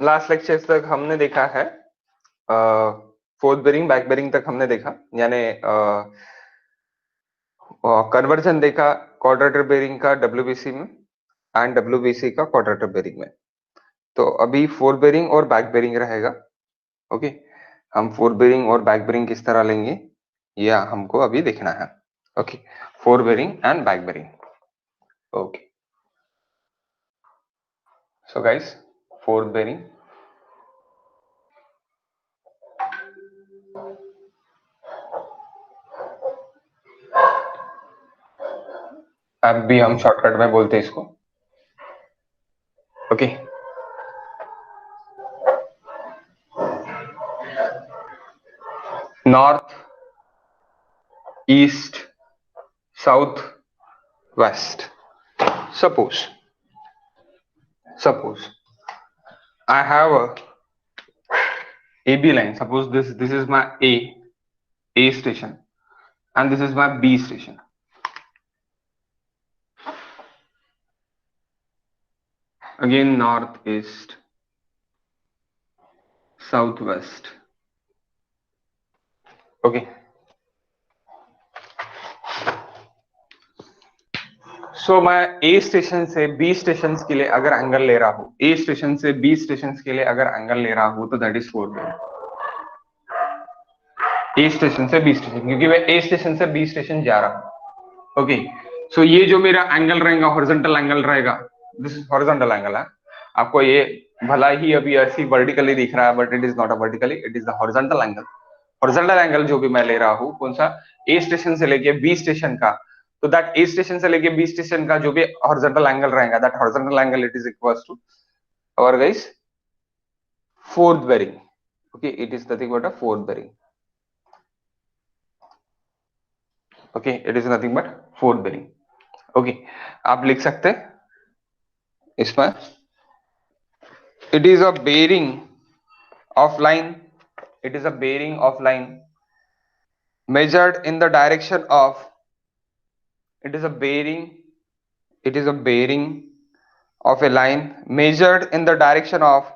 Last lecture तक हमने देखा है फोर्थ बेरिंग बैक बेरिंग तक हमने देखा, यानी कन्वर्जन देखा क्वाड्रेटर बेरिंग का डब्ल्यूबीसी में एंड डब्ल्यूबीसी का क्वाड्रेटर बेरिंग में। तो अभी फोर बेरिंग और बैक बेरिंग रहेगा। ओके, हम फोर बेरिंग और बैक बेरिंग किस तरह लेंगे यह हमको अभी देखना है। Okay, fore bearing and back bearing. Okay, so guys, fore bearing, अब भी हम शॉर्टकट में बोलते हैं इसको। Okay, north, east, south, west. Suppose I have a AB line. Suppose this is my A station, and this is my B station. Again, north, east, southwest. Okay. So मैं A station से B station के लिए अगर angle ले रहा हूं, A station से B station के लिए अगर एंगल ले रहा हूं, तो that is fore bearing. A station से बी स्टेशन, क्योंकि मैं ए स्टेशन से बी स्टेशन जा रहा हूं। ओके, सो ये जो मेरा एंगल रहेगा, हॉरिजॉन्टल एंगल रहेगा, दिस इज हॉरिजॉन्टल एंगल है। आपको ये भला ही अभी ऐसी वर्टिकली दिख रहा है, but it is not a vertically, it is the horizontal angle. Horizontal angle जो भी मैं ले रहा हूं, कौन सा, ए स्टेशन से लेके बी स्टेशन का, तो दैट ए स्टेशन से लेके बी स्टेशन का जो भी हॉरिजॉन्टल एंगल रहेगा, that horizontal angle it is equals to और guys fourth bearing. Okay, it is nothing but a fourth bearing. Okay, it is nothing but fourth bearing. Okay, आप लिख सकते इसमें, it is a bearing of line, it is a bearing of line measured in the direction of, it is a bearing, it is a bearing of a line measured in the direction of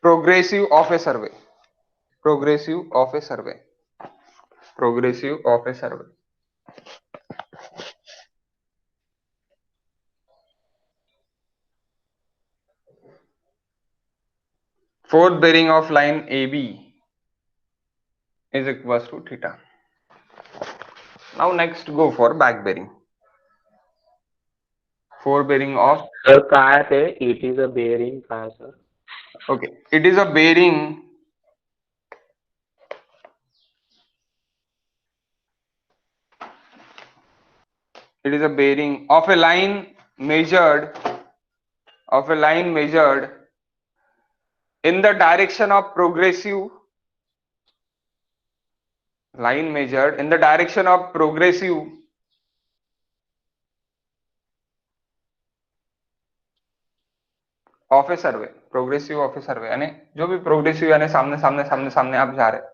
progressive of a survey, progressive of a survey, progressive of a survey। Fourth bearing of line AB is equals to theta। Now next go for back bearing। Four bearing of, sir काय पे it is a bearing काय sir? okay, it is a bearing, it is a bearing of a line measured, of a line measured in the direction of progressive, line measured in the direction of progressive of a survey, progressive of a survey, यानी जो भी progressive यानी सामने सामने सामने सामने आप जा रहे हैं,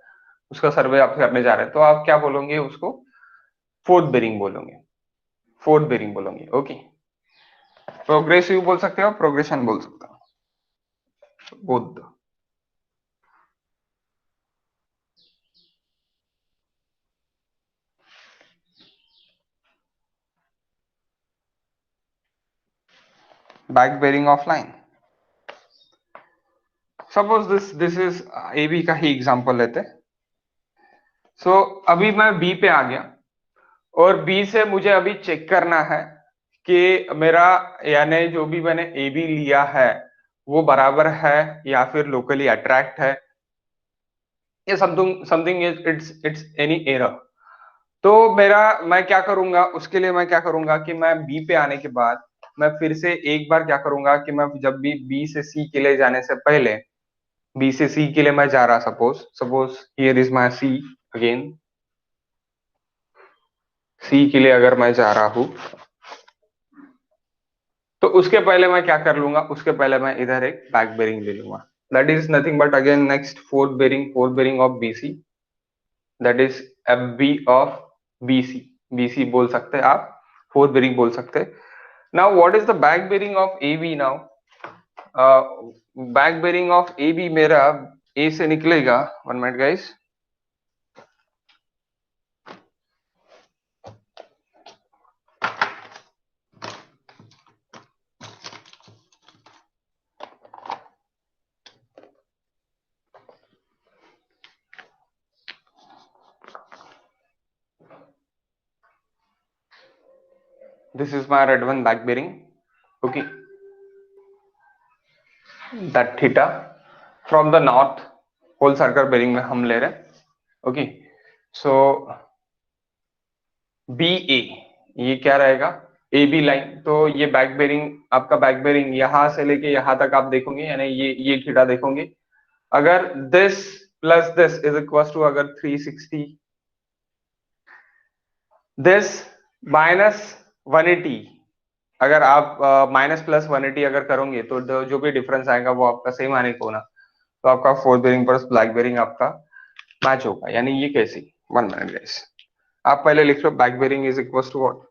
उसका सर्वे आप करने जा रहे हैं, तो आप क्या बोलोगे उसको, फोर्थ बेरिंग बोलोगे, फोर्थ बेरिंग बोलोगे। ओके, प्रोग्रेसिव बोल सकते हो, प्रोग्रेशन बोल सकते हो, both. Back bearing of line, suppose this is A B का ही एग्जांपल लेते। सो अभी मैं बी पे आ गया और बी से मुझे अभी चेक करना है कि मेरा, यानी जो भी मैंने ए बी लिया है वो बराबर है या फिर लोकली अट्रैक्ट है, या something something it's any error. तो मेरा, मैं क्या करूंगा उसके लिए, मैं क्या करूंगा कि मैं बी पे आने के बाद मैं फिर से एक बार क्या करूंगा कि मैं जब भी बी से सी के लिए जाने से पहले, बी से सी के लिए मैं जा रहा, suppose suppose here is my C, again C के लिए अगर मैं जा रहा हूं, तो उसके पहले मैं क्या कर लूंगा, उसके पहले मैं इधर एक बैक बेरिंग ले लूंगा, that is nothing but again next fourth bearing of BC, that is F B of BC, BC बोल सकते हैं आप, फोर्थ बेरिंग बोल सकते हैं। Now what is the back bearing of A B? Now back bearing of A B मेरा A से निकलेगा, 1 minute guys. This is my red one back bearing. Okay, that theta from the north whole circle bearing में हम ले रहे हैं. Okay, so B ए ये क्या रहेगा, ए बी लाइन. तो ये बैक बेरिंग, आपका बैक बेरिंग यहां से लेके यहां तक आप देखोगे, यानी ये थीटा देखोगे. अगर this plus this is equal to, अगर 360, दिस माइनस 180, अगर आप माइनस प्लस 180 अगर करोगे तो जो भी डिफरेंस आएगा वो आपका सेम आने को ना, तो आपका fourth bearing plus black bearing आपका मैच होगा. यानी ये कैसे, 1 मिनट गाइस, आप पहले लिख लो back bearing is equal to what.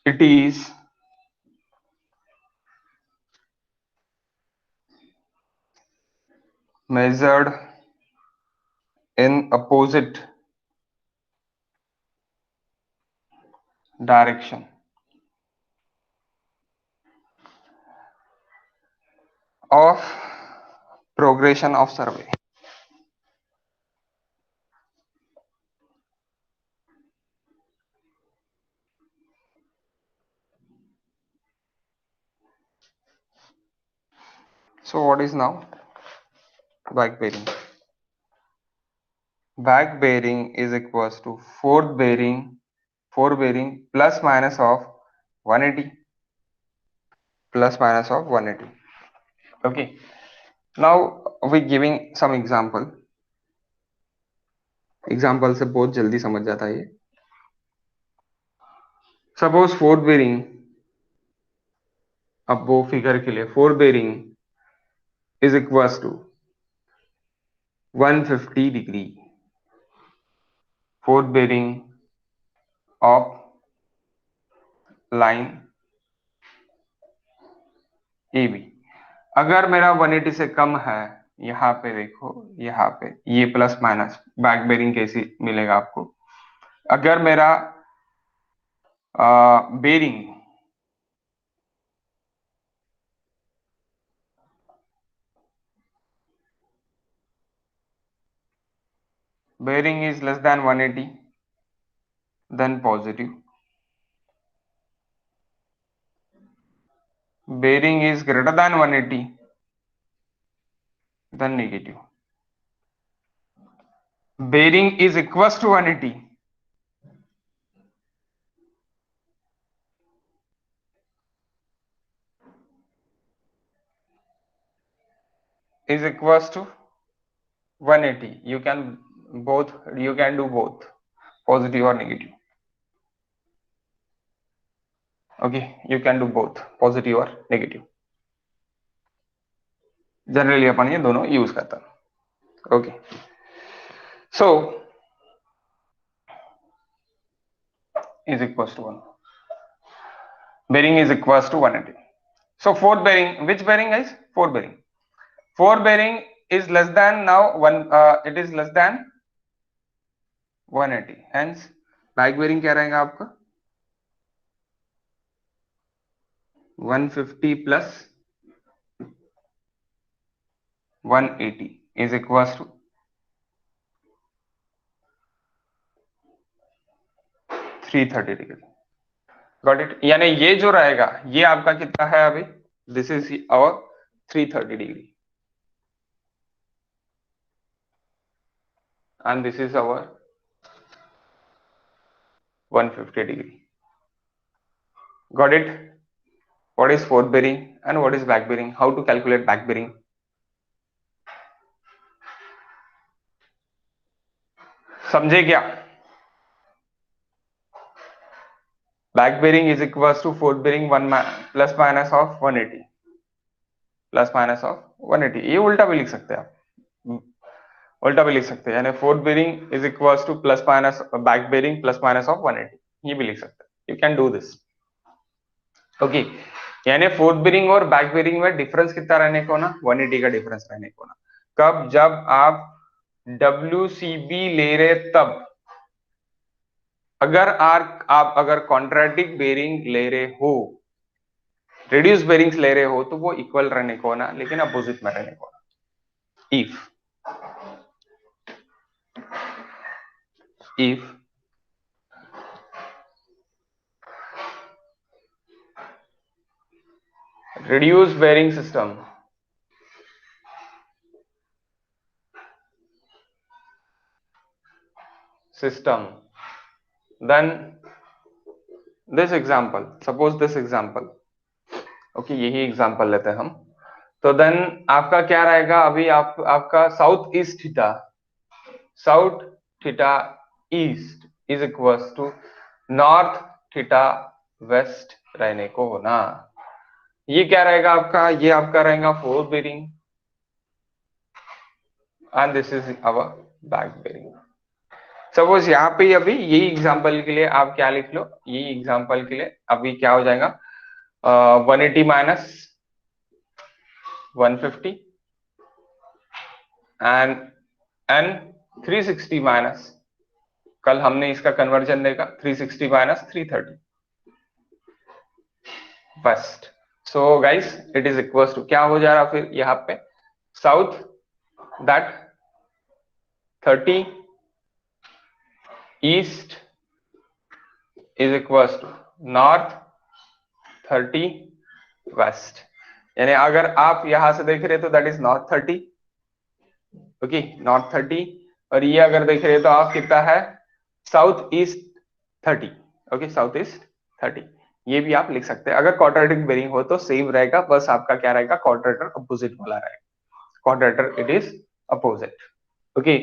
It is measured in opposite direction of progression of survey. So what is now back bearing? Back bearing is equals to fourth bearing plus minus of 180, plus minus of 180. Okay, now we giving some example से बहुत जल्दी समझ जाता है ये. Suppose fourth bearing, अब वो figure के लिए fourth bearing is equals to 150 degree, fourth bearing of line A B. अगर मेरा 180 से कम है, यहाँ पे देखो, यहाँ पे ये प्लस माइनस बैक बेरिंग कैसी मिलेगा आपको. अगर मेरा bearing bearing is less than 180, then positive. Bearing is greater than 180, then negative. Bearing is equals to 180, is equals to 180. You can do both, positive or negative. Okay, you can do both, positive or negative. Generally अपन ये दोनों use करता है. Okay, so is equals to 1. Bearing is equals to 180. So fourth bearing, which bearing guys? Fourth bearing. Fourth bearing is less than now it is less than 180. Hence back bearing क्या रहेगा आपका 150 plus 180 is equals to 330 degree. Got it. यानी ये जो रहेगा ये आपका कितना है अभी, this is our 330 degree and this is our 150 degree. Got it? What is fourth bearing and what is back bearing? How to calculate back bearing? समझे क्या? Back bearing is equals to fourth bearing plus minus of 180, plus minus of 180. ये उल्टा भी लिख सकते हैं आप, उल्टा भी लिख सकते हैं. यानी fourth bearing is equals to plus minus back bearing plus minus of 180. ये भी लिख सकते हैं, you can do this. Okay, यानी फोर्थ बेरिंग और बैक बेरिंग में डिफरेंस कितना रहने को ना, 180 का डिफरेंस रहने को ना। कब? जब आप WCB ले रहे तब। अगर आप अगर कॉन्ट्रैक्टिंग बेरिंग ले रहे हो, रिड्यूस बेरिंग्स ले रहे हो, तो वो इक्वल रहने को ना, लेकिन अपोजिट में रहने को ना। If reduced bearing system, then this example, suppose this example, okay यही एग्जांपल लेते हैं हम। तो देन आपका क्या रहेगा, अभी आपका south theta east is equals to north theta west रहने को होना। ये क्या रहेगा आपका, ये आपका रहेगा fourth bearing and this is our back bearing. Suppose यहाँ पे अभी यही एग्जांपल के लिए आप क्या लिख लो, यही एग्जांपल के लिए अभी क्या हो जाएगा, 180 माइनस 150 एंड 360 माइनस, कल हमने इसका कन्वर्जन देखा, 360 minus 330 first. So guys it is equals to क्या हो जा रहा फिर यहाँ पे, south that 30 east is equals to north 30 west. यानी अगर आप यहां से देख रहे तो that is north 30, okay north 30, और ये अगर देख रहे तो आप कितना है, south east 30, okay south east 30। ये भी आप लिख सकते हैं। अगर क्वाड्रेटिक बेरिंग हो तो सेम रहेगा, बस आपका क्या रहेगा, क्वाड्रेटर अपोजिट वाला रहेगा, quadrantal it is opposite, okay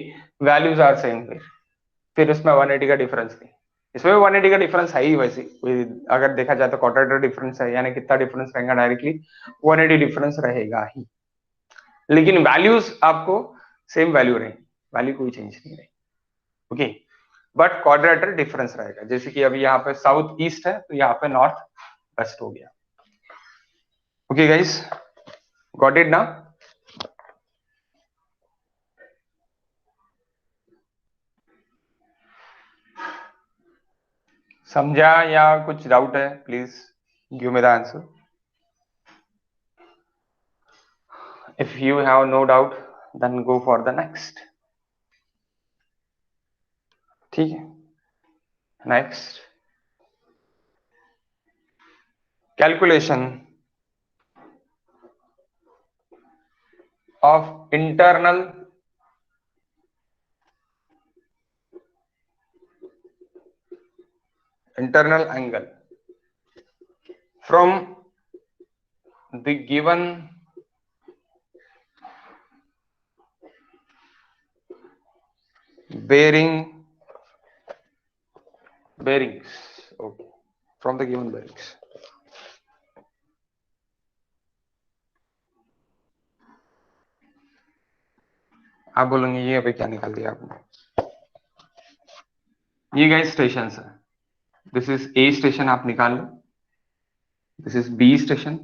values are same. फिर इसमें 180 का डिफरेंस नहीं, इसमें 180 का डिफरेंस है ही वैसे, अगर देखा जाए तो क्वाड्रेटर डिफरेंस है, यानी कितना डिफरेंस रहेगा, डायरेक्टली 180 डिफरेंस रहेगा ही, लेकिन वैल्यूज आपको सेम वैल्यू रहेगी, वैल्यू कोई चेंज नहीं रहेगी, ओके बट क्वाड्रेटर डिफरेंस रहेगा। जैसे कि अभी यहाँ पे साउथ ईस्ट है तो यहाँ पे नॉर्थ वेस्ट हो गया। ओके गाइस, गॉट इट ना? समझा या कुछ डाउट है? Please give me the answer. If you have no doubt, then go for the next. ठीक है, next calculation of internal angle from the given bearings, okay, from the given bearings। आप बोलेंगे ये अभी क्या निकाल दिया आपने? ये गाइस स्टेशन है, दिस इज ए स्टेशन आप निकाल लो, दिस इज बी स्टेशन,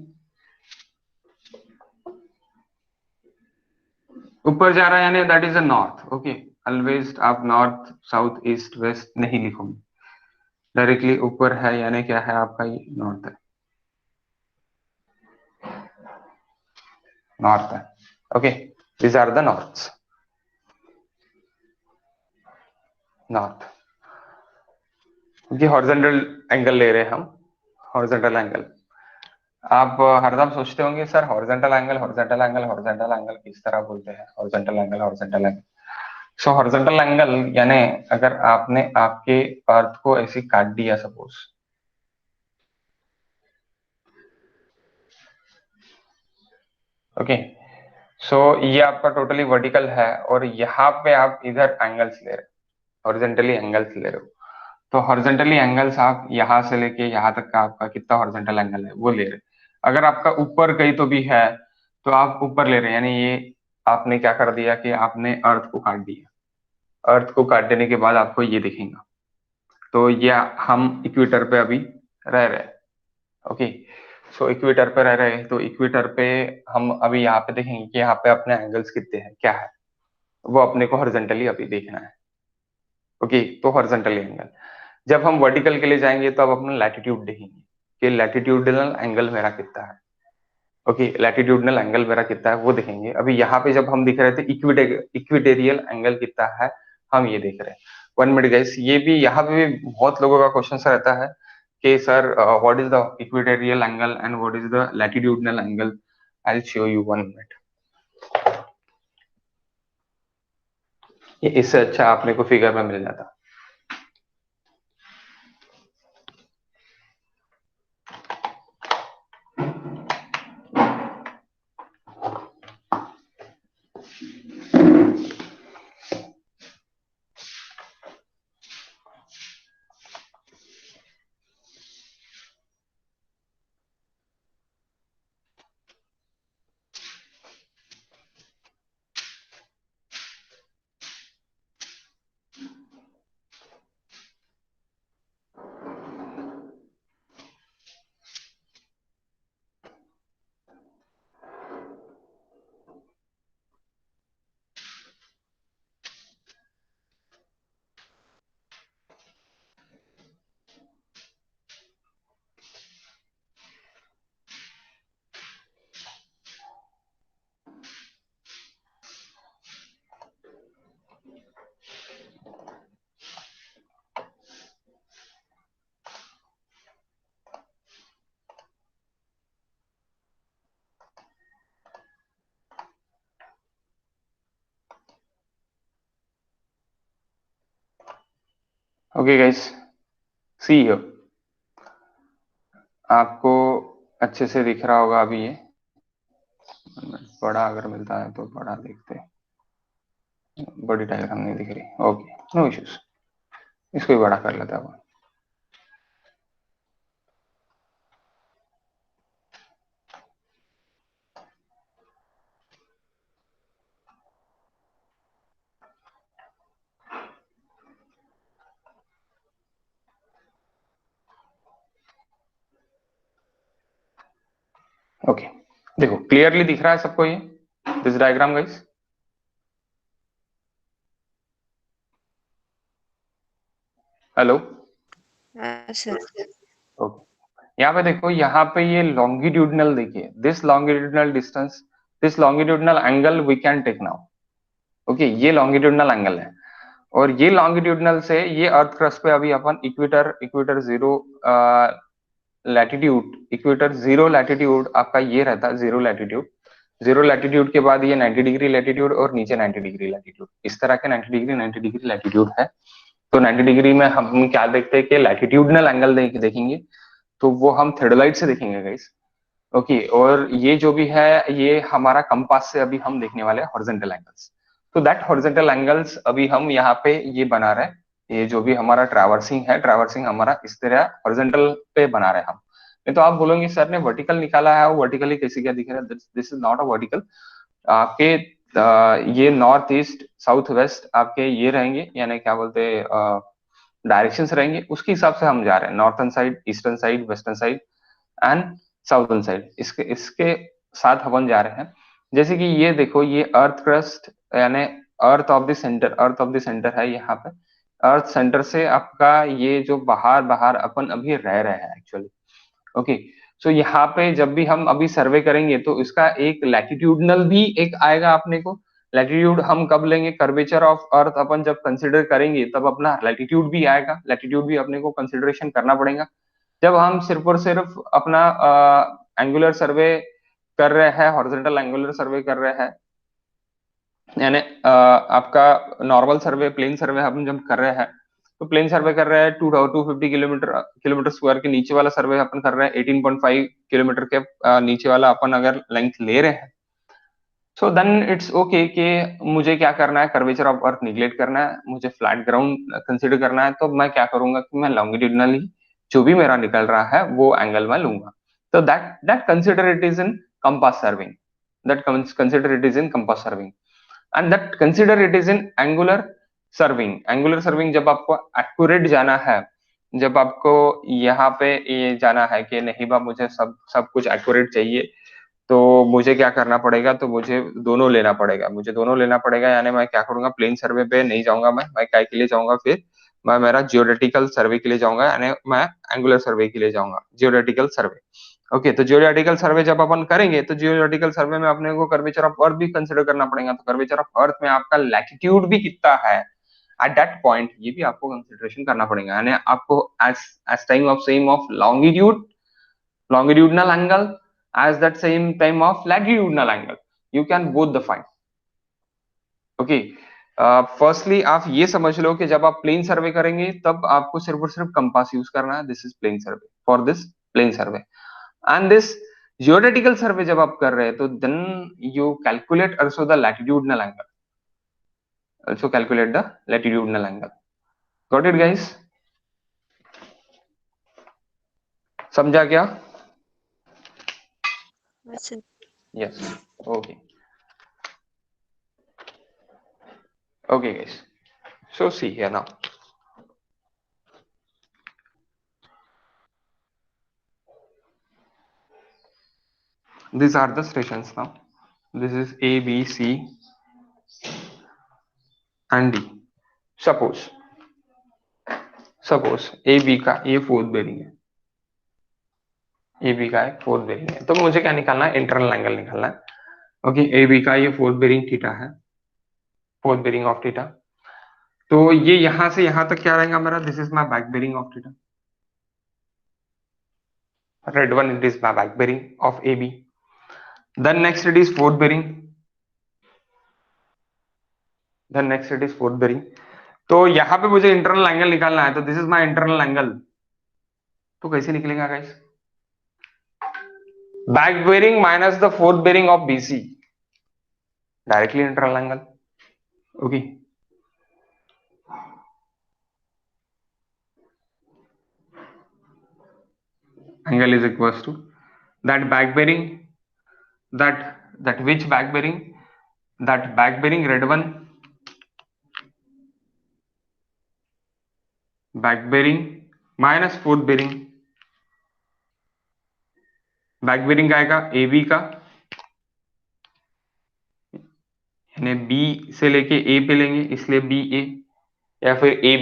ऊपर जा रहा है यानी that is a north, okay always आप नॉर्थ साउथ ईस्ट वेस्ट नहीं लिखोगे, डायरेक्टली ऊपर है यानी क्या है आपका, ये नॉर्थ है, नॉर्थ है, okay these are the norths, north. ये हॉरिजॉन्टल एंगल ले रहे हैं हम, हॉरिजॉन्टल एंगल। आप हरदम सोचते होंगे sir horizontal angle, horizontal angle, horizontal angle किस तरह बोलते हैं, हॉरिजॉन्टल एंगल, हॉरिजॉन्टल एंगल। सो हॉरिजॉन्टल एंगल यानी अगर आपने आपके अर्थ को ऐसे काट दिया सपोज, ओके सो ये आपका टोटली वर्टिकल है, और यहाँ पे आप इधर एंगल्स ले रहे हो, हॉरिजॉन्टली एंगल्स ले रहे हो, तो हॉरिजॉन्टली एंगल्स आप यहाँ से लेके यहाँ तक का आपका कितना हॉरिजॉन्टल एंगल है वो ले रहे हैं। अगर आपका ऊपर कहीं तो भी है तो आप ऊपर ले रहे हैं, यानी ये आपने क्या कर दिया कि आपने अर्थ को काट दिया, अर्थ को काट देने के बाद आपको ये दिखेगा, तो ये हम इक्वेटर पे अभी रह रहे हैं। ओके, सो इक्वेटर पे रह रहे हैं, तो इक्वेटर पे हम अभी यहाँ पे देखेंगे कि यहाँ पे अपने एंगल्स कितने हैं, क्या है वो अपने को हॉरिजॉन्टली अभी देखना है। ओके, तो हॉरिजॉन्टल एंगल, जब हम वर्टिकल के लिए जाएंगे तो अब अपना लैटिट्यूड देखेंगे कि लैटिट्यूडनल एंगल मेरा कितना है। ओके, लैटिट्यूडनल एंगल मेरा कितना है वो देखेंगे। अभी यहाँ पे जब हम दिख रहे थे इक्विटेरियल एंगल कितना है, हम ये देख रहे हैं। 1 मिनट गाइस, ये भी यहाँ पे भी बहुत लोगों का क्वेश्चन रहता है कि sir what is the equatorial angle and what is the latitudinal angle. I will show you 1 minute. ये इससे अच्छा आपने को फिगर में मिल जाता। ओके गाइस, सी यू, आपको अच्छे से दिख रहा होगा अभी ये। बड़ा अगर मिलता है तो बड़ा देखते हैं, बड़ी डायग्राम नहीं दिख रही। ओके, नो इश्यूज, इसको भी बड़ा कर लेता हूँ। ओके, देखो क्लियरली दिख रहा है सबको ये this diagram guys. Hello. Sir. Okay, यहाँ पे देखो, यहाँ पे ये लॉन्गिट्यूडनल देखिए, this longitudinal distance, this longitudinal angle we can take now. Okay, ये लॉन्गिट्यूडनल एंगल है, और ये लॉन्गिट्यूडनल से ये अर्थ क्रस्ट पे अभी अपन equator equator zero latitude, equator zero latitude आपका ये रहता है, जीरो लैटिट्यूड। जीरो लैटिट्यूड के बाद ये 90 डिग्री लैटिट्यूड और नीचे 90 डिग्री लैटिट्यूड, इस तरह के 90 डिग्री लैटिट्यूड है। तो 90 डिग्री में हम क्या देखते हैं कि लैटिट्यूडनल एंगल देखेंगे, तो वो हम थेडोलाइट से देखेंगे गाइस। ओके, और ये जो भी है ये हमारा कंपास से अभी हम देखने वाले हैं हॉरिजॉन्टल एंगल्स। तो दैट हॉरिजॉन्टल एंगल्स अभी हम यहाँ पे ये बना रहे हैं। ये जो भी हमारा ट्रैवर्सिंग है, ट्रैवर्सिंग हमारा इस तरह हॉरिजॉन्टल पे बना रहे हैं हम। नहीं तो आप बोलोगे सर ने वर्टिकल निकाला है, वो वर्टिकली कैसे क्या दिख रहा है? This is not a vertical. आपके ये नॉर्थ ईस्ट साउथ वेस्ट आपके ये रहेंगे, यानी क्या बोलते हैं डायरेक्शंस रहेंगे, उसके हिसाब से हम जा रहे हैं। Northern side, eastern side, western side and southern side, इसके इसके साथ अपन जा रहे हैं। जैसे कि ये देखो, ये अर्थ क्रस्ट यानी earth of the centre, earth of the centre है यहाँ पे। अर्थ सेंटर से आपका ये जो बाहर बाहर अपन अभी रह रहे हैं एक्चुअली। ओके, सो यहाँ पे जब भी हम अभी सर्वे करेंगे तो इसका एक लैटिट्यूडनल भी एक आएगा अपने को। लैटिट्यूड हम कब लेंगे? कर्वेचर ऑफ अर्थ अपन जब कंसिडर करेंगे तब अपना लैटिट्यूड भी आएगा। लैटिट्यूड भी अपने को कंसिडरेशन करना पड़ेगा। जब हम सिर्फ और सिर्फ अपना एंगुलर सर्वे कर रहे हैं, हॉरिजॉन्टल एंगुलर सर्वे कर रहे हैं, यानी आपका नॉर्मल सर्वे, प्लेन सर्वे हम जब कर रहे हैं, तो प्लेन सर्वे कर रहे हैं 250 किलोमीटर किलोमीटर स्क्वायर के नीचे वाला सर्वे अपन कर रहे हैं 18.5 किलोमीटर के नीचे वाला अपन अगर लेंथ ले रहे हैं, सो देन इट्स ओके कि मुझे क्या करना है, कर्वेचर ऑफ अर्थ निगलेक्ट करना है, मुझे फ्लैट ग्राउंड कंसिडर करना है। तो मैं क्या करूंगा कि मैं लॉन्गिट्यूडनली जो भी मेरा निकल रहा है वो एंगल मैं लूंगा। तो that that consider it is in compass serving, that consider it is in compass serving and that consider it is in angular serving. Angular serving जब आपको एक्यूरेट जाना है जब आपको यहाँ पे ये जाना है कि नहीं बा मुझे सब सब कुछ एक्यूरेट चाहिए, तो मुझे क्या करना पड़ेगा, तो मुझे दोनों लेना पड़ेगा, यानी मैं क्या करूंगा, प्लेन सर्वे पे नहीं जाऊंगा, मैं क्या के लिए जाऊंगा, फिर मैं मेरा जियोडेटिकल सर्वे के लिए जाऊंगा, यानी मैं एंगुलर सर्वे के लिए जाऊंगा, जियोडेटिकल सर्वे। ओके, तो जियोडेटिकल सर्वे जब अपन करेंगे तो जियोडेटिकल सर्वे में अपने को कर्वेचर ऑफ अर्थ भी कंसिडर करना पड़ेगा, तो कर्वेचर ऑफ अर्थ में आपका लैटिट्यूड भी कितना है एट दैट पॉइंट, ये भी आपको कंसिडरेशन करना पड़ेगा, यानी आपको as as time of same of longitude longitudinal angle as that same time of latitudinal angle, you can both the find. Okay, firstly आप ये समझ लो कि जब आप प्लेन सर्वे करेंगे तब आपको सिर्फ और सिर्फ कंपास यूज करना है, this is plane survey, for this plane survey and this geodetical survey जब आप कर रहे हैं तो then you calculate also the latitudinal angle, also calculate the latitudinal angle. Got it guys? समझा क्या? हाँ sir. Yes. Okay. Okay guys, so see here now, these are the stations now, this is A B C and D. Suppose A B का ये fourth bearing है, ए B का एक fourth bearing है, तो मुझे क्या निकालना है, इंटरनल एंगल निकालना है। ओके, ए बी का ये फोर्थ बेरिंग थीटा है, फोर्थ बेरिंग ऑफ थीटा, तो ये यहां से यहां तक क्या रहेगा मेरा, this is my back bearing of theta, red one it is my back bearing of A B, then next it is fourth bearing, then next it is fourth bearing, तो यहाँ पे मुझे इंटरनल एंगल निकालना है, तो this is my internal angle, तो कैसे निकलेगा guys, back bearing minus the fourth bearing of BC, directly internal angle. Okay, angle is equals to that back bearing, that which back bearing, that back bearing red one, back bearing minus fourth bearing, back bearing का आएगा ए B का, यानी B से लेके ए पे लेंगे इसलिए B ए, या फिर ए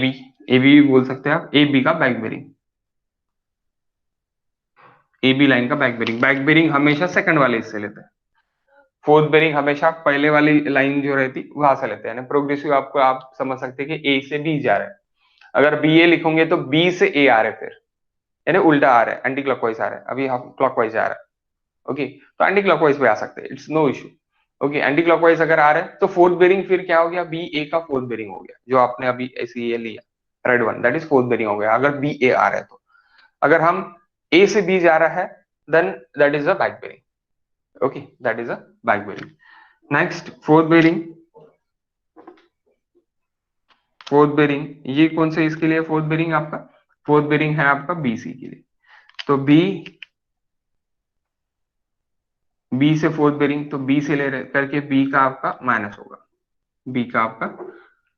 बी बोल सकते हैं आप, ए बी का back bearing, A B line का बैक बेरिंग हमेशा सेकंड वाले इससे लेते हैं, फोर्थ बेरिंग हमेशा पहले वाली लाइन जो रहती वहां से लेते हैं, यानी प्रोग्रेसिव आपको आप समझ सकते हैं कि ए से बी जा रहा है, अगर बी ए लिखोगे तो बी से ए आ रहे फिर, यानी उल्टा आ रहा है, एंटी क्लॉकवाइज आ रहा है, अभी हम क्लॉकवाइज आ रहा है। ओके, तो एंटी क्लॉकवाइज पे आ सकते हैं, it's no issue. Okay, anti clockwise अगर आ रहे हैं तो फोर्थ बेरिंग फिर क्या हो गया, बी ए का फोर्थ बेरिंग हो गया, जो आपने अभी ऐसे ये लिया red one, that is fourth bearing हो गया अगर बी ए आ रहा है तो, अगर हम ए से बी जा रहा है then that is a back bearing. Okay, that is a back bearing. Next fourth bearing, fourth bearing ये कौन से इसके लिए, फोर्थ बेरिंग आपका, फोर्थ बेरिंग है आपका बीसी के लिए, तो बी से फोर्थ बेरिंग, तो बी से ले करके बी का आपका माइनस होगा, बी का आपका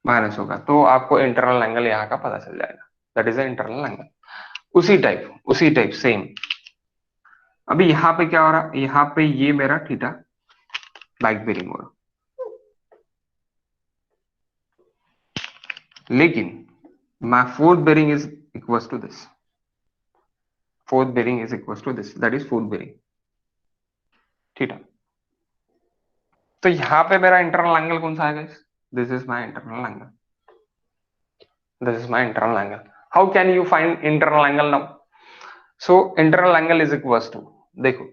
माइनस होगा, तो आपको इंटरनल एंगल यहाँ का पता चल जाएगा, दैट इज इंटरनल एंगल। उसी टाइप सेम, अभी यहाँ पे क्या हो रहा, यहाँ पे ये मेरा थीटा बैक बेरिंग हो रहा, लेकिन my fourth bearing is equal to this, fourth bearing is equal to this, that is fourth bearing theta, तो यहाँ पे मेरा इंटरनल एंगल कौन सा आएगा, this is my internal angle, this is my internal angle. How can you find internal angle now, so internal angle is equal to, देखो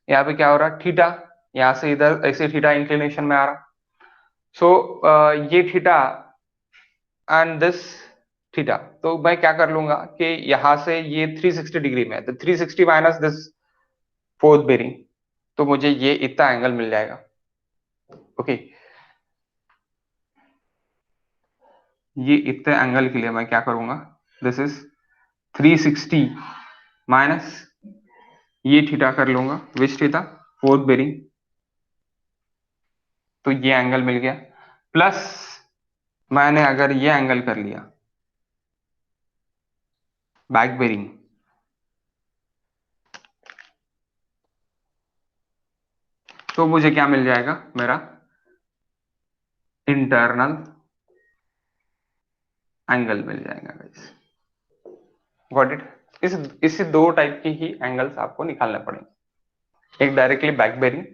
यहाँ पे क्या हो रहा, थीटा यहाँ से इधर ऐसे थीटा इंक्लिनेशन में आ रहा, सो ये थीटा एंड दिस थीटा, तो मैं क्या कर लूंगा कि यहां से ये 360 डिग्री में है, तो 360 माइनस दिस फोर्थ बेरिंग, तो मुझे ये इतना एंगल मिल जाएगा। ओके, ये इतने एंगल के लिए मैं क्या करूंगा, दिस इज 360 माइनस ये थीटा कर लूंगा, विच थीटा, फोर्थ बेरिंग, तो ये एंगल मिल गया, प्लस मैंने अगर ये एंगल कर लिया, बैक बेरिंग, तो मुझे क्या मिल जाएगा, मेरा इंटरनल एंगल मिल जाएगा गाइस। Got it. इससे दो टाइप की ही एंगल्स आपको निकालने पड़ेंगे। एक डायरेक्टली बैक बेरिंग,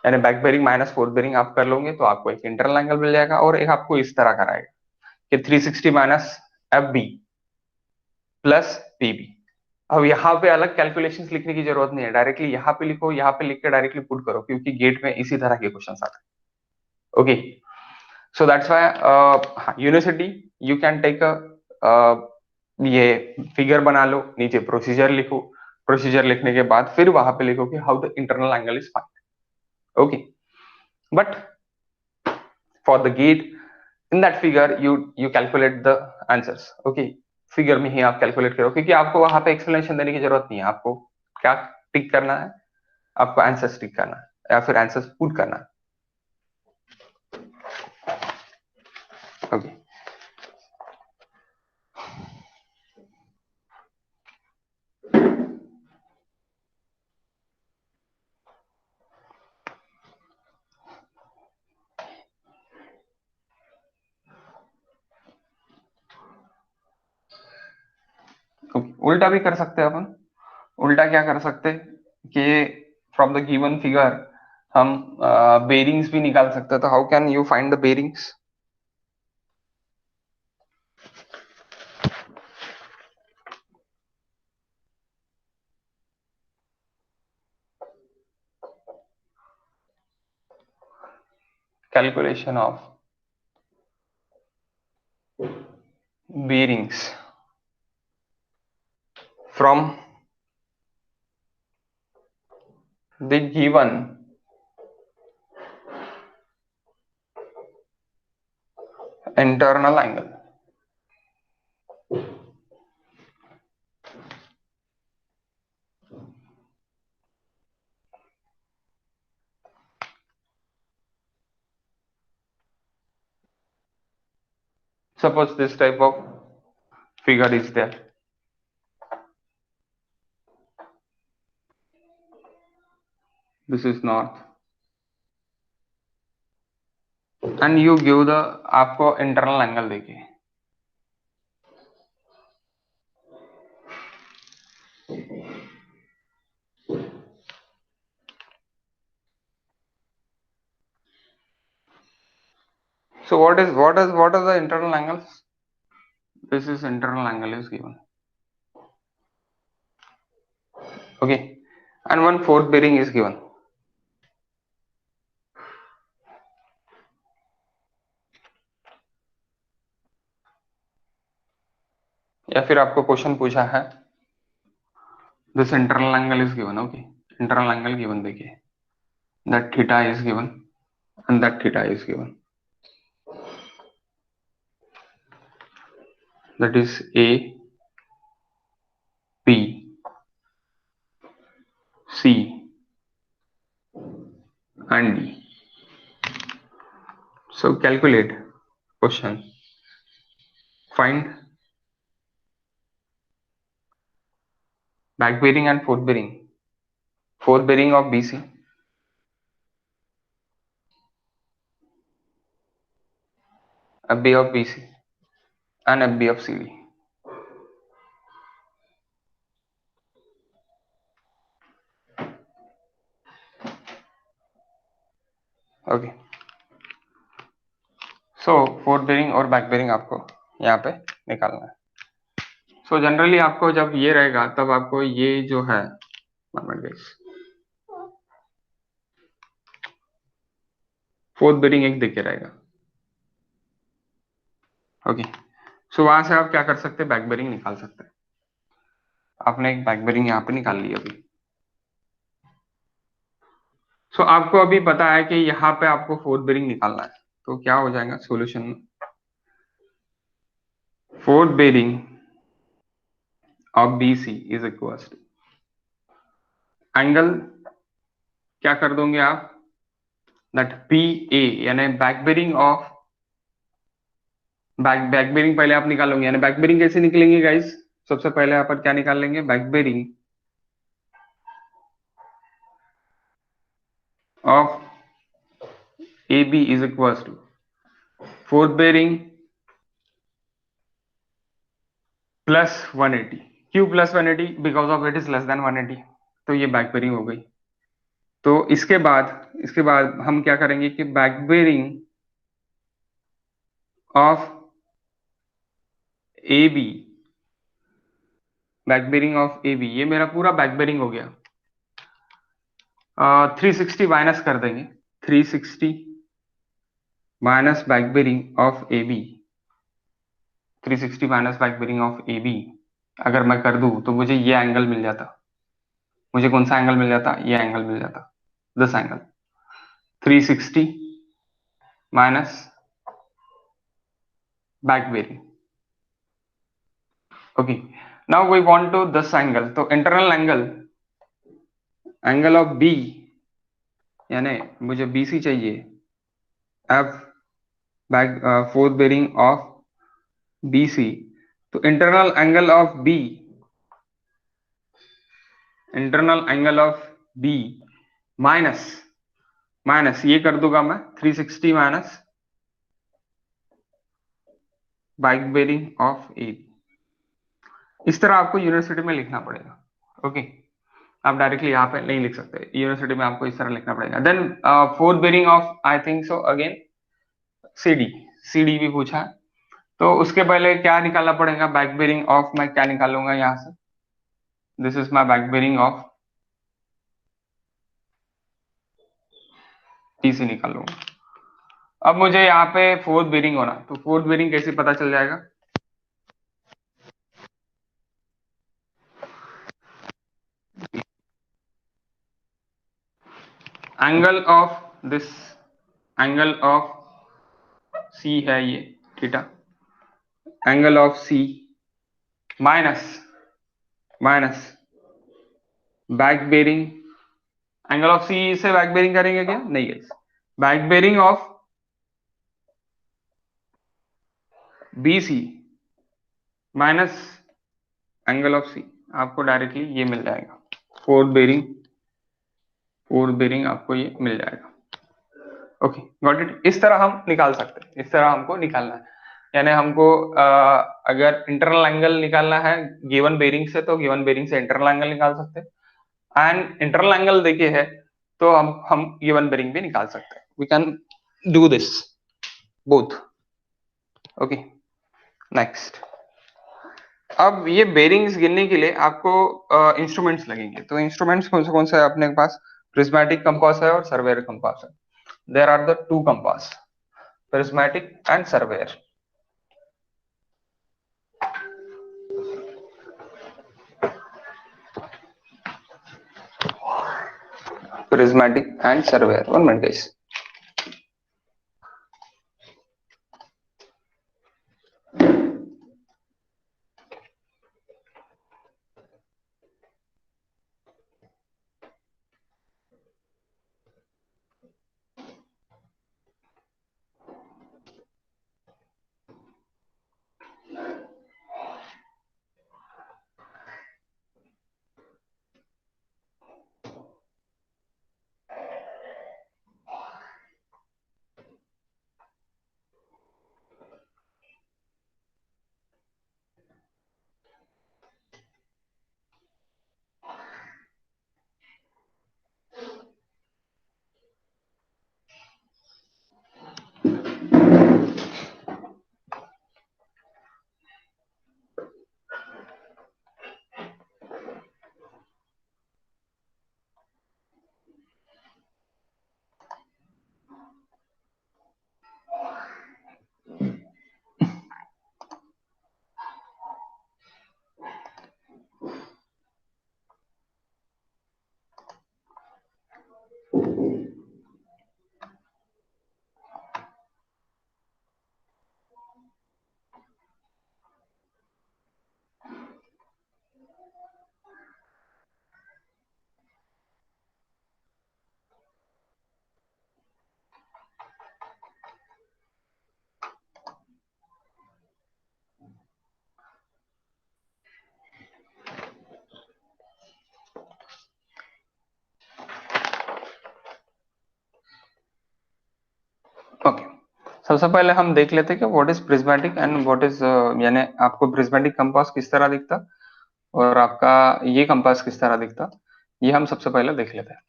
यानी back bearing minus fourth bearing आप कर लोगे तो आपको एक इंटरनल एंगल मिल जाएगा, और एक आपको इस तरह कराएगा कि 360 minus F B plus P B. अब यहाँ पे अलग कैलकुलेशंस लिखने की जरूरत नहीं है, डायरेक्टली यहाँ पे लिखो, यहाँ पे लिख के डायरेक्टली पुट करो, क्योंकि गेट में इसी तरह के क्वेश्चन आते हैं। Okay, so that's why university you can take ये फिगर बना लो, नीचे प्रोसीजर लिखो, प्रोसीजर लिखने के बाद फिर वहां पे लिखो कि how the internal angle is find. Okay, but for the get in that figure you calculate the answers. Okay, figure में ही आप कैलकुलेट करो, क्योंकि आपको वहां पे एक्सप्लेनेशन देने की जरूरत नहीं है। आपको क्या टिक करना है, आपको आंसर्स टिक करना है या फिर आंसर्स पुट करना है। ओके, उल्टा भी कर सकते हैं अपन। उल्टा क्या कर सकते हैं कि फ्रॉम द गिवन फिगर हम बेरिंग्स भी निकाल सकते हैं। तो how can you find the bearings? Calculation of bearings from the given internal angle. Suppose this type of figure is there. This is north and you give the आपको internal angle देखिए, so what are the internal angles? This is internal angle is given. Okay, and one fourth bearing is given. या फिर आपको question पूछा है this internal angle is given. Okay, internal angle given देखिए, that theta is given and that theta is given, that is A, B, C and D. So calculate question, find back bearing and forth bearing of BC, FB of BC and FB of CD. Okay, so fourth bearing और back bearing आपको यहाँ पे निकालना है। So generally आपको जब ये रहेगा तब आपको ये जो है फोर्थ बेरिंग एक दिखे रहेगा। ओके, सो वहां से आप क्या कर सकते हैं, बैक बेरिंग निकाल सकते हैं। आपने एक बैक बेरिंग यहाँ पे निकाल ली अभी। सो आपको अभी पता है कि यहाँ पे आपको फोर्थ बेरिंग निकालना है, तो क्या हो जाएगा सॉल्यूशन में, fourth bearing of BC is equal to angle, क्या कर दोगे आप, दैट PA यानी back bearing of back bearing पहले आप निकालोगे, यानी बैक बेरिंग कैसे निकलेंगे गाइस, सबसे पहले यहाँ पर क्या निकाल लेंगे, back bearing of A B is equal to fourth bearing plus 180। क्यों plus 180? Because of it is less than 180। तो ये बैक बेरिंग हो गई। तो इसके बाद हम क्या करेंगे कि back bearing of A B, back bearing of A B, ये मेरा पूरा बैक बेरिंग हो गया। 360 माइनस कर देंगे, 360 minus back bearing of A B, 360 minus back bearing of A B अगर मैं कर दूं तो मुझे ये एंगल मिल जाता। मुझे कौन सा एंगल मिल जाता? ये एंगल मिल जाता, this angle. 360 minus back bearing. Okay, now we want to this angle. तो इंटरनल एंगल ऑफ बी, यानी मुझे बीसी चाहिए। F back fourth bearing of BC. तो internal angle of B minus minus ये कर दूंगा मैं, 360 minus back bearing of A. इस तरह आपको यूनिवर्सिटी में लिखना पड़ेगा। ओके, आप डायरेक्टली यहाँ पे नहीं लिख सकते, यूनिवर्सिटी में आपको इस तरह लिखना पड़ेगा। Then fourth bearing of, I think so again CD, CD भी पूछा है। तो उसके पहले क्या निकालना पड़ेगा, बैक बेरिंग ऑफ, मैं क्या निकालूंगा यहाँ से, this is my back bearing of TC निकालूंगा। अब मुझे यहाँ पे फोर्थ बेरिंग होना, तो फोर्थ बेरिंग कैसे पता चल जाएगा, angle of this, angle of C है ये theta, angle of C minus minus back bearing, angle of C से बैक बेरिंग करेंगे क्या? नहीं guys, back bearing of B C minus angle of C, आपको डायरेक्टली ये मिल जाएगा। फोर्थ बेरिंग आपको ये मिल जाएगा। Okay, got it. इस तरह हम निकाल सकते हैं, इस तरह हमको निकालना है। यानी हमको अगर इंटरनल एंगल निकालना है गिवन बेरिंग से, तो गिवन बेरिंग से इंटरनल एंगल निकाल सकते हैं। एंड इंटरनल एंगल देखिए है तो हम गिवन बेरिंग भी निकाल सकते हैं। We can do this both. Okay, next. अब ये बेरिंग्स गिनने के लिए आपको इंस्ट्रूमेंट्स लगेंगे। तो इंस्ट्रूमेंट्स कौन से है अपने पास? प्रिज्मेटिक कंपास है और सर्वेयर कंपास है। There are the two compass, prismatic and surveyor. Prismatic and surveyor. 1 minute guys. सबसे पहले हम देख लेते हैं कि what is prismatic and what is, यानी आपको प्रिज्मेटिक कंपास किस तरह दिखता और आपका ये कंपास किस तरह दिखता, ये हम सबसे पहले देख लेते हैं।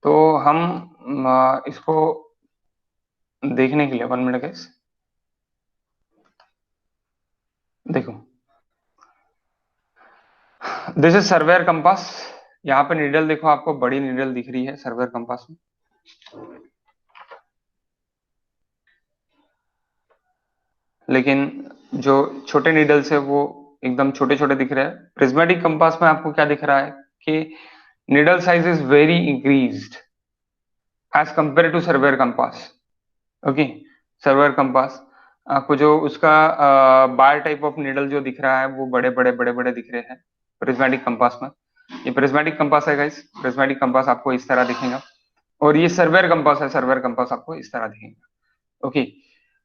तो हम इसको देखने के लिए 1 मिनट गाइस, देखो दिस इज सर्वेयर कंपास। यहाँ पे नीडल देखो, आपको बड़ी नीडल दिख रही है सर्वेयर कंपास में, लेकिन जो छोटे नीडल्स है वो एकदम छोटे छोटे दिख रहे हैं। प्रिज्मेटिक कंपास में आपको क्या दिख रहा है कि needle size is very increased as compare to surveyor compass. Okay, surveyor compass आपको जो उसका बार टाइप ऑफ नीडल जो दिख रहा है वो बड़े बड़े बड़े बड़े दिख रहे हैं प्रिज्मेटिक कंपास में। ये प्रिज्मेटिक कंपास है गाइस, प्रिज्मेटिक कंपास आपको इस तरह दिखेगा, और ये सर्वेयर कंपास है, सर्वेयर कंपास आपको इस तरह दिखेगा। ओके,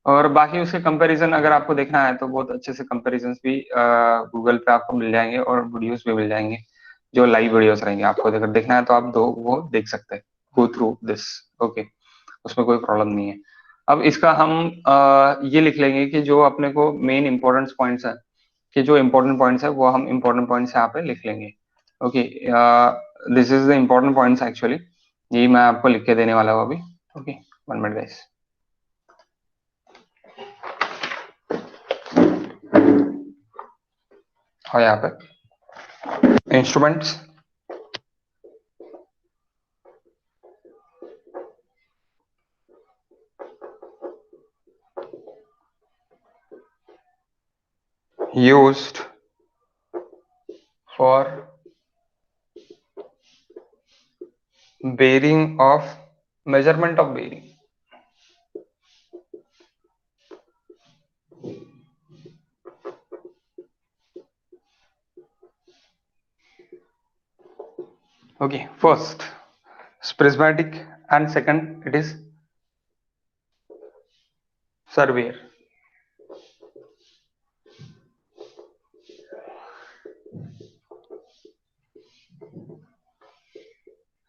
और बाकी उसके कंपैरिजन अगर आपको देखना है तो बहुत अच्छे से कंपैरिजन भी गूगल पे आपको मिल जाएंगे और वीडियोस भी मिल जाएंगे, जो लाइव वीडियोस रहेंगे। आपको अगर देखना है तो आप दो वो देख सकते हैं, गो थ्रू दिस। ओके, उसमें कोई प्रॉब्लम नहीं है। अब इसका हम ये लिख लेंगे कि जो अपने को मेन इंपॉर्टेंट पॉइंट्स है, कि जो इंपॉर्टेंट पॉइंट्स है वो हम इंपॉर्टेंट पॉइंट्स यहाँ पे लिख लेंगे। Okay, this is the important points actually, यही मैं आपको लिख के देने वाला हूँ अभी। Okay, 1 minute guys. और यहाँ पे instruments, used for bearing of measurement of bearing। Okay, first is prismatic and second it is surveyor।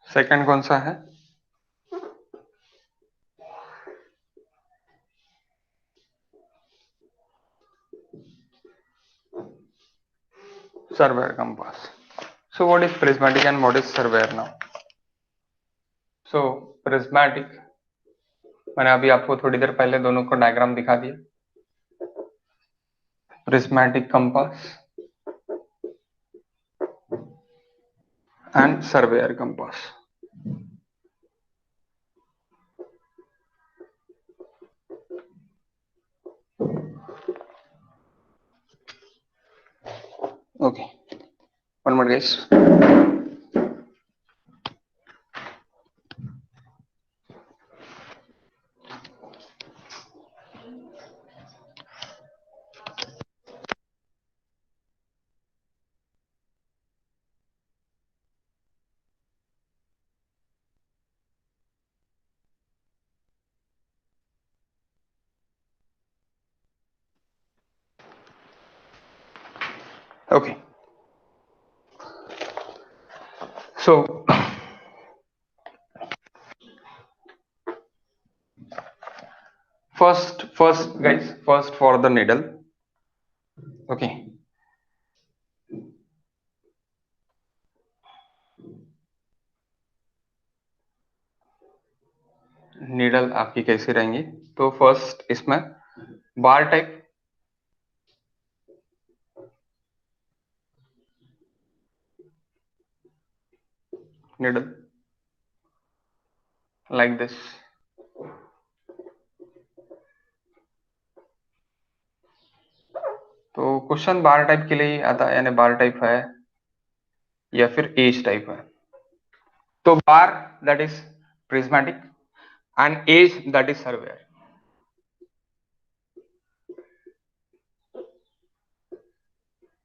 Second कौन सा है? surveyor compass। So what is prismatic and what is surveyor now? So prismatic, मैंने अभी आपको थोड़ी देर पहले दोनों को डायग्राम दिखा दिया। Prismatic compass and surveyor compass. Okay, 1 minute guys. Okay, so first guys, first for the needle। Okay, needle आपकी कैसी रहेंगी? तो फर्स्ट इसमें बार टाइप, needle like this। तो क्वेश्चन बार टाइप के लिए ही आता है, यानी बार टाइप है या फिर एज टाइप है। तो bar that is prismatic and edge that is surveyor.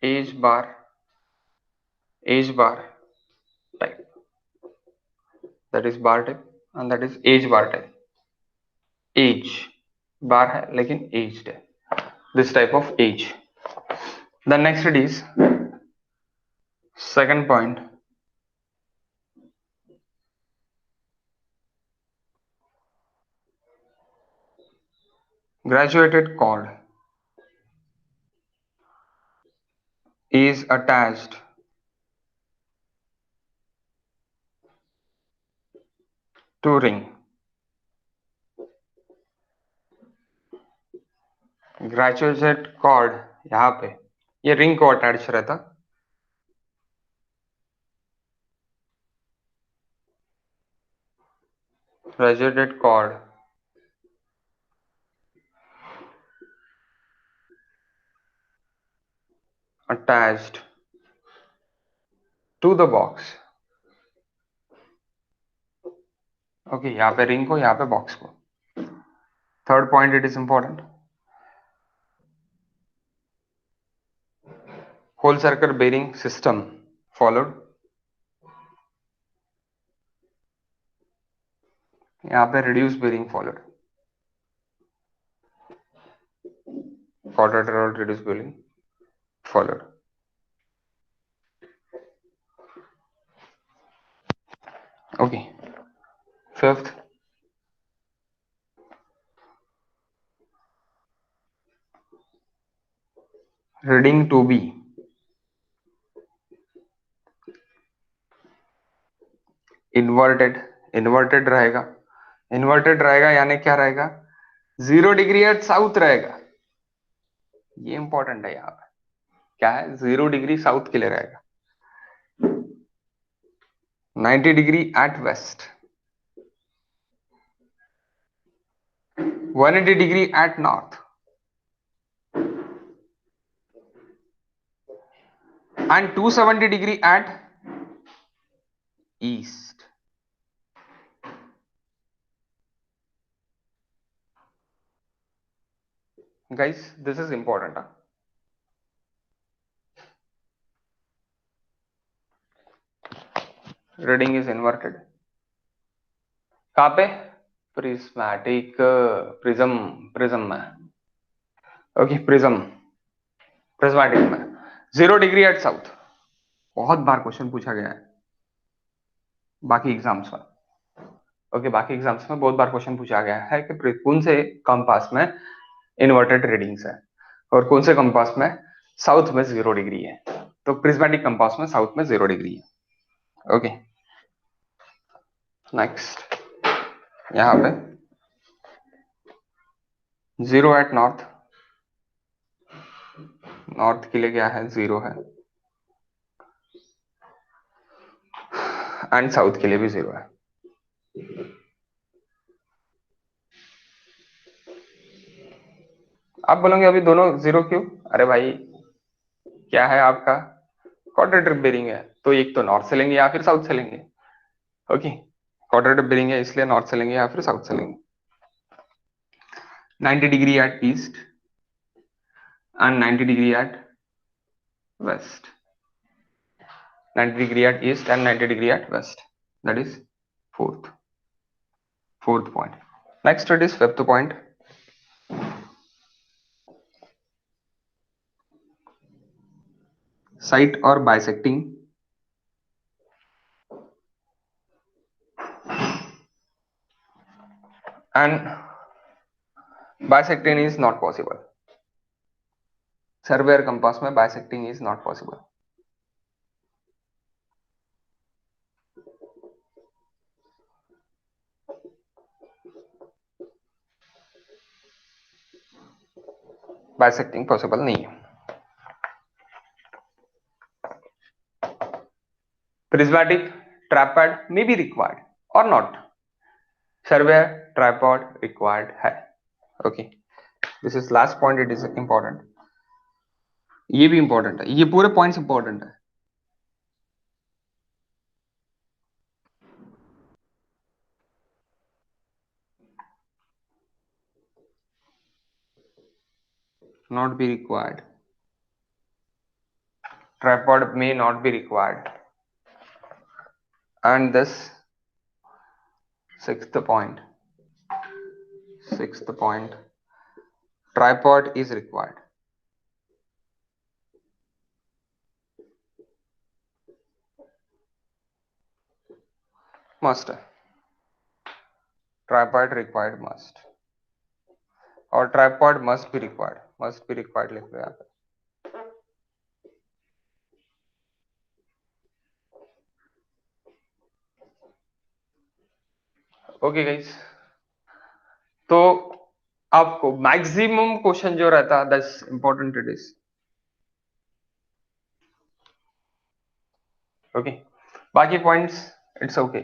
Edge bar type, that is bar type and that is edge bar type. Edge bar है लेकिन एज्ड है, this type of age। The next it is second point, graduated cord is attached to ring. Graduated card यहाँ पे ये ring को attach रहता. Graduated card attached to the box. Okay यहाँ पे रिंग को, यहाँ पे बॉक्स को. Third point, it is important. Whole circle bearing system followed. यहाँ पे reduce bearing followed. Quadrilateral reduce bearing followed. Okay. Fifth, reading to be inverted. Inverted रहेगा. Inverted रहेगा यानी क्या रहेगा? 0 डिग्री एट साउथ रहेगा. ये इंपॉर्टेंट है. यहाँ पे क्या है? 0 डिग्री साउथ के लिए रहेगा. 90 degree at west. 180 degree at north. and 270 degree at east. Guys, this is important. Reading is inverted. कहाँ पे? प्रिज्मेटिक प्रिज्म में. ओके, प्रिज्मेटिक में 0 डिग्री एट साउथ. बहुत बार क्वेश्चन पूछा गया है बाकी एग्जाम्स में. ओके, बाकी एग्जाम्स में बहुत बार क्वेश्चन पूछा गया है कि कौन से कंपास में इन्वर्टेड रीडिंग्स है और कौन से कंपास में साउथ में 0 डिग्री है. तो प्रिज्मेटिक कंपास में साउथ में 0 डिग्री है. Okay, next. यहां पे 0 एट नॉर्थ. नॉर्थ के लिए क्या है? 0 है. एंड साउथ के लिए भी 0 है. आप बोलोगे अभी दोनों 0 क्यों? अरे भाई, क्या है आपका? क्वाड्रेटिक बेरिंग है तो एक तो नॉर्थ से लेंगे या फिर साउथ से लेंगे. ओके, क्वाड्रेटिक बेरिंग है इसलिए नॉर्थ से लेंगे या फिर साउथ से लेंगे. 90 degree eight east and 90 degree at west. 90 degree at east and 90 degree at west. That is fourth point. Next, it is fifth point. Site or bisecting and bisecting is not possible. Surveyor compass में bisecting is not possible. Bisecting possible नहीं है. Prismatic tripod may be required or not. Surveyor tripod required है. Okay, this is last point. It is important. ये भी important है. ये पूरे points important है. Not be required. Tripod may not be required. And this sixth point, tripod is required. Must. Tripod required must. और tripod must be required लिख दो यहाँ पे। ओके गाइस, तो आपको मैक्सिमम क्वेश्चन जो रहता है that's important it is. Okay, बाकी पॉइंट्स इट्स ओके,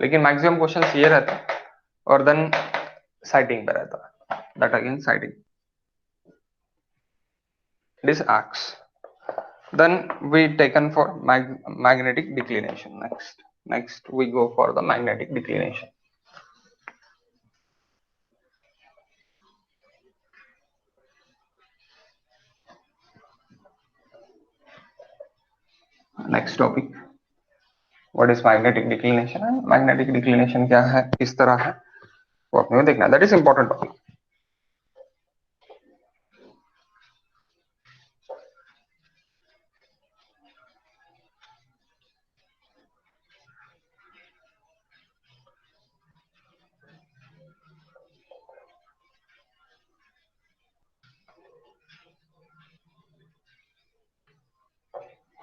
लेकिन मैक्सिमम क्वेश्चंस ये रहता है, और देन साइटिंग पे रहता है, that again sighting this X, then we taken for magnetic declination. Next we go for the magnetic declination. Next topic, what is magnetic declination and magnetic declination क्या है, किस तरह है, वो अपने को देखना, that is important topic.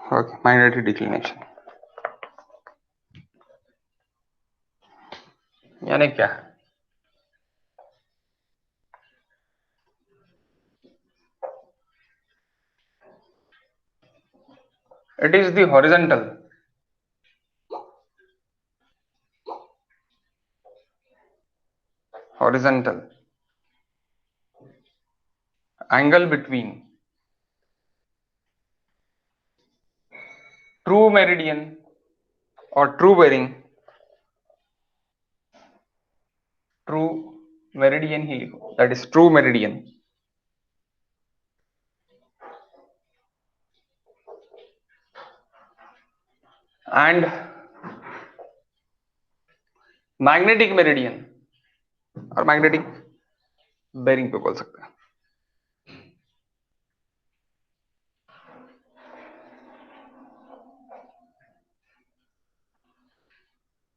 Okay, magnetic declination यानी क्या है? It is the horizontal angle between true meridian or true bearing, true meridian ही लिखो, that is true meridian and magnetic meridian, और मैग्नेटिक बेरिंग पे बोल सकते हैं।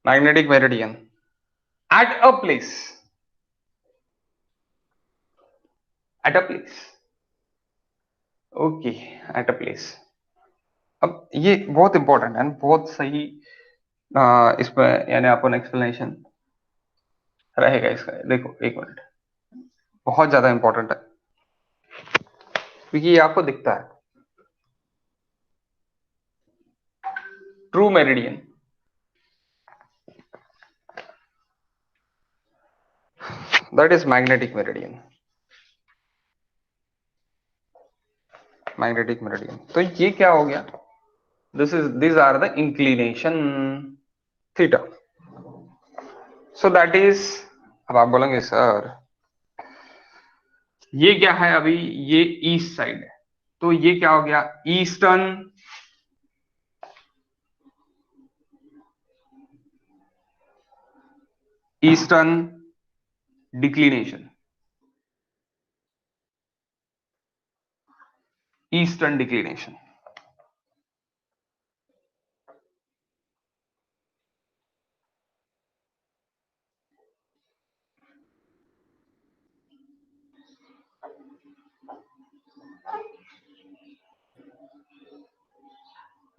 Magnetic meridian at a place, at a place, okay, at a place। अब ये बहुत important है, बहुत सही इसमें यानी अपन एक्सप्लेनेशन रहेगा इसका। देखो एक मिनट, बहुत ज्यादा इंपॉर्टेंट है क्योंकि ये आपको दिखता है। True meridian, that is magnetic meridian, magnetic meridian. तो ये क्या हो गया, these are the inclination theta, so that is, अब आप बोलेंगे सर ये क्या है, अभी ये ईस्ट साइड है, तो ये क्या हो गया, ईस्टर्न डिक्लिनेशन, ईस्टर्न डिक्लिनेशन।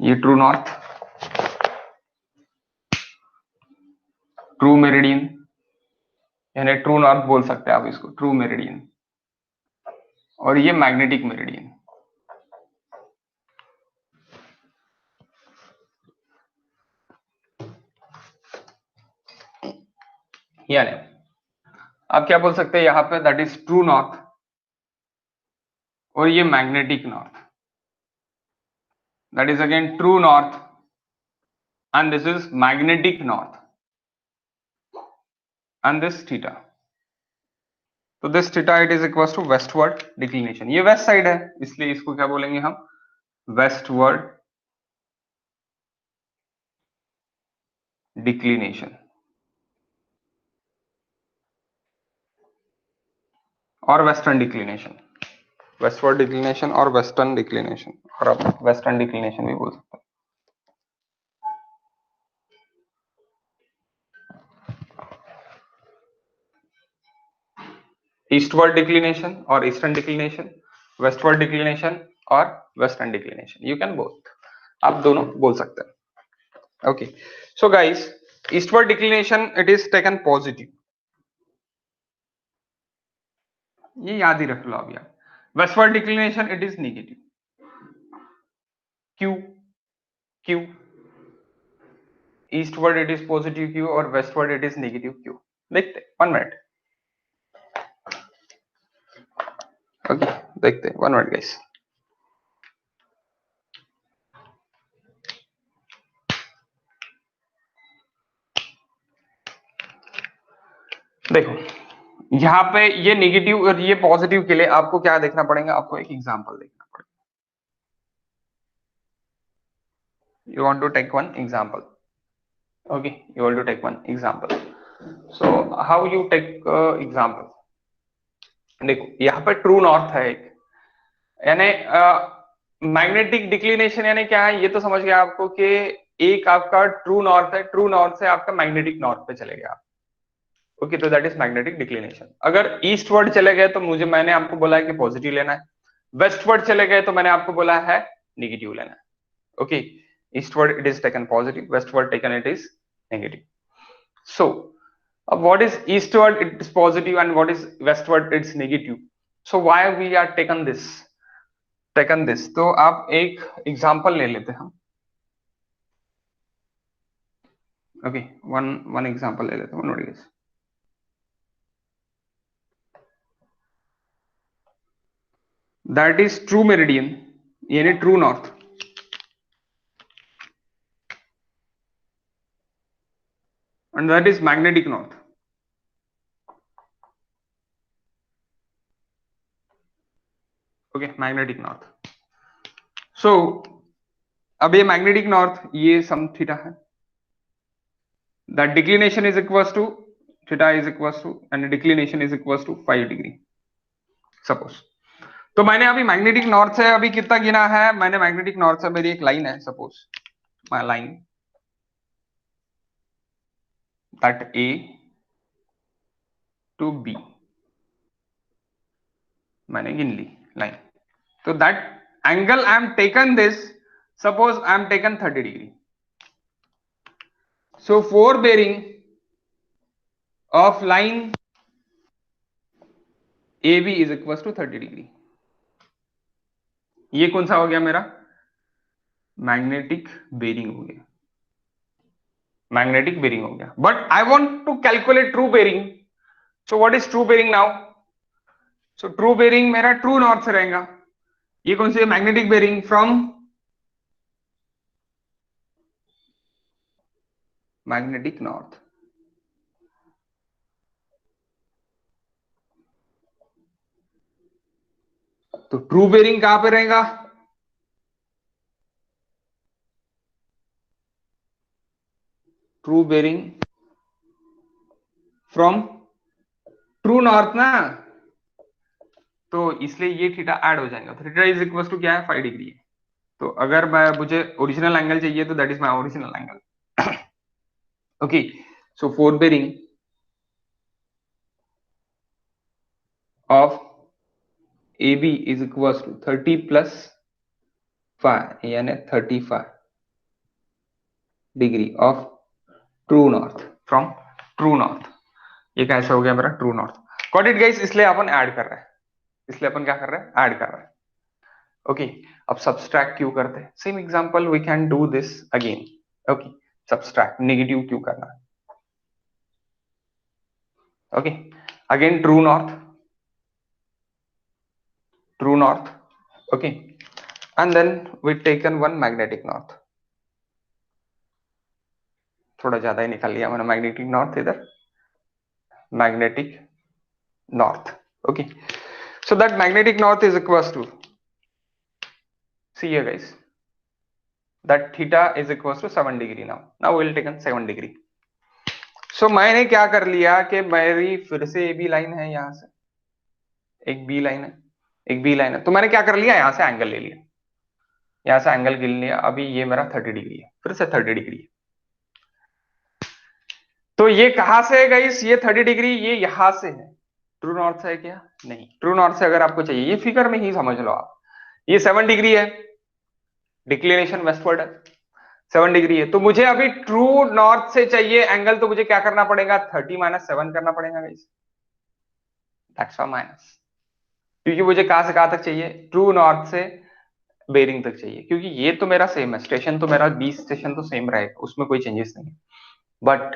ये ट्रू नॉर्थ, ट्रू मेरिडियन, यानी ट्रू नॉर्थ बोल सकते हैं आप इसको, ट्रू मेरिडियन, और ये मैग्नेटिक मेरिडियन। यानी आप क्या बोल सकते हैं यहां पे, दैट इज ट्रू नॉर्थ, और ये magnetic north, that is again true north, and this is magnetic north, and this theta. तो this theta it is equal to westward declination. ये वेस्ट साइड है, इसलिए इसको क्या बोलेंगे हम, वेस्टवर्ड डिक्लिनेशन, और वेस्टर्न डिक्लिनेशन, वेस्टवर्ड डिक्लिनेशन और वेस्टर्न डिक्लिनेशन, और आप वेस्टर्न डिक्लिनेशन भी बोल सकते हैं। ईस्टवर्ड डिक्लिनेशन और ईस्टर्न डिक्लिनेशन, वेस्टवर्ड डिक्लिनेशन और western declination, you can both, आप दोनों बोल सकते हैं। Okay, so guys, eastward declination it is taken positive, ये याद ही रख लो आप यार। Westward declination it is negative, क्यों? क्यों? ईस्टवर्ड इट इज पॉजिटिव क्यों और वेस्टवर्ड इट इज नेगेटिव क्यों? देखते, 1 मिनट। ओके, देखते हैं, 1 मिनट गाइस। देखो यहाँ पे ये नेगेटिव और ये पॉजिटिव के लिए आपको क्या देखना पड़ेगा, आपको एक एग्जांपल देखना पड़ेगा। You want to take one example. Okay, you want to take one example. So how you take example? देखो यहाँ पे ट्रू नॉर्थ है एक, यानी मैग्नेटिक डिक्लिनेशन यानी क्या है, ये तो समझ गया आपको कि एक आपका ट्रू नॉर्थ है, ट्रू नॉर्थ से आपका मैग्नेटिक नॉर्थ पे चले गए आप। ओके, तो दैट इज मैग्नेटिक डिक्लिनेशन। अगर ईस्टवर्ड चले गए तो मैंने आपको बोला है कि पॉजिटिव लेना है, वेस्टवर्ड चले गए तो मैंने आपको बोला है निगेटिव लेना है। Okay, eastward it is taken positive, westward taken it is negative. So अब what is eastward it is positive and what is westward it's negative, so why we are taken this? तो आप एक example ले लेते हैं हम। Okay, one example ले लेते हैं, one. That is true meridian यानी true north, and that is magnetic north. Okay, magnetic north. So अब ये मैग्नेटिक नॉर्थ ये सम थीटा है, that declination is equals to theta is equals to and declination is equals to 5 degree suppose. तो मैंने अभी magnetic north से अभी कितना गिना है, मैंने मैग्नेटिक नॉर्थ से मेरी एक लाइन है, suppose my line that A to B, मैंने गिन ली लाइन। तो that angle I am taken this, suppose I am taken 30 degree. So fore bearing of line A B is equal to 30 degree. ये कौन सा हो गया मेरा? मैग्नेटिक बेरिंग हो गया, मैग्नेटिक बेरिंग हो गया। But I want to calculate true bearing, so what is true bearing now? So true bearing मेरा ट्रू नॉर्थ से रहेगा। ये कौन सी है? Magnetic bearing from magnetic north. तो ट्रू बेरिंग कहां पे रहेगा? True bearing from true north ना, तो इसलिए ये थीटा ऐड हो जाएगा। तो थीटा इज इक्वल टू क्या है? 5 डिग्री है। तो अगर मुझे ओरिजिनल एंगल चाहिए तो that is my original angle. Okay, so fore bearing of AB is equals to 30 plus 5 यानी 35 degree of true north from true north. ये कैसे हो गया मेरा true north? Got it guys? इसलिए अपन ऐड कर रहे हैं, इसलिए अपन क्या कर रहे हैं? ऐड कर रहे हैं। ओके, अब सब्सट्रैक्ट क्यों करते हैं? Same example we can do this again. Okay, subtract negative क्यों करना है? Okay, again true north, true north, okay, and then we taken one magnetic north। थोड़ा ज्यादा ही निकाल लिया मैंने मैग्नेटिक नॉर्थ इधर, magnetic north. Okay, so that magnetic north is equals to, see here guys, that theta is equals to 7 degree now we'll take 7 degree। so मैंने क्या कर लिया कि मेरी फिर से ए बी लाइन है, यहां से एक बी लाइन है, एक बी लाइन है, तो मैंने क्या कर लिया? यहां से एंगल ले लिया, यहां से एंगल गिन लिया। अभी ये मेरा 30 डिग्री है, फिर से 30 डिग्री है। तो ये कहां से है गाइस? ये 30 डिग्री ये यहां से है, ट्रू नॉर्थ से है क्या? नहीं। ट्रू नॉर्थ से अगर आपको चाहिए, ये फिगर में ही समझ लो आप, ये 7 डिग्री है, डिक्लिनेशन वेस्टवर्ड है, 7 डिग्री है, तो मुझे अभी ट्रू नॉर्थ से चाहिए एंगल, तो मुझे क्या करना पड़ेगा? 30 माइनस 7 करना पड़ेगा गाइस, दैट्स व्हाई माइनस, क्योंकि मुझे कहां से कहां तक चाहिए? ट्रू नॉर्थ से बेरिंग तक चाहिए, क्योंकि ये तो मेरा सेम है, स्टेशन तो मेरा 20 स्टेशन तो सेम रहेगा, उसमें कोई चेंजेस नहीं है। बट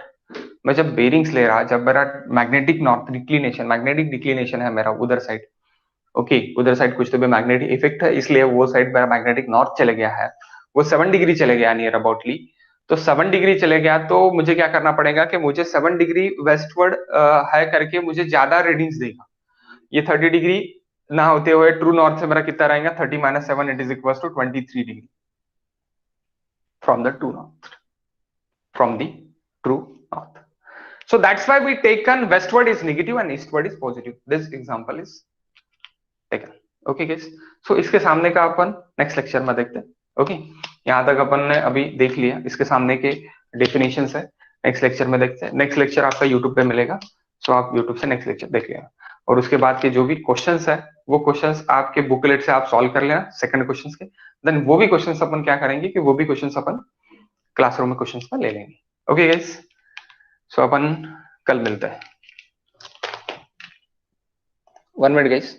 मैं जब बेरिंग्स ले रहा, जब मेरा magnetic north declination, magnetic declination है मेरा उधर साइड, ओके, उधर साइड कुछ तो भी मैग्नेटिक इफेक्ट है, इसलिए वो साइड मेरा मैग्नेटिक नॉर्थ चले गया है, वो 7 डिग्री चले गया नियर अबाउटली। तो 7 डिग्री चले गया, तो मुझे क्या करना पड़ेगा कि मुझे 7 डिग्री वेस्टवर्ड है करके मुझे ज्यादा रीडिंग्स देगा। ये 30 डिग्री ना होते हुए ट्रू नॉर्थ से मेरा कितना रहेगा? 30 minus 7 it is equal to 23 degree from the true north, from the true north. So that's why we taken westward is negative and eastward is positive. This example is taken. Okay guys. So इसके सामने का अपन next lecture में देखते हैं. Okay, यहाँ तक अपन ने अभी देख लिया इसके सामने के डेफिनेशंस है, नेक्स्ट लेक्चर में देखते हैं. नेक्स्ट लेक्चर आपका यूट्यूब पे मिलेगा, सो आप यूट्यूब से नेक्स्ट लेक्चर देख लेना, और उसके बाद के जो भी क्वेश्चंस है वो क्वेश्चंस आपके बुकलेट से आप सॉल्व कर लेना सेकंड क्वेश्चंस के. देन वो भी क्वेश्चंस अपन क्या करेंगे कि वो भी क्वेश्चंस अपन क्लासरूम में क्वेश्चंस में ले लेंगे. ओके गाइस, सो अपन कल मिलते हैं. 1 मिनट गाइस.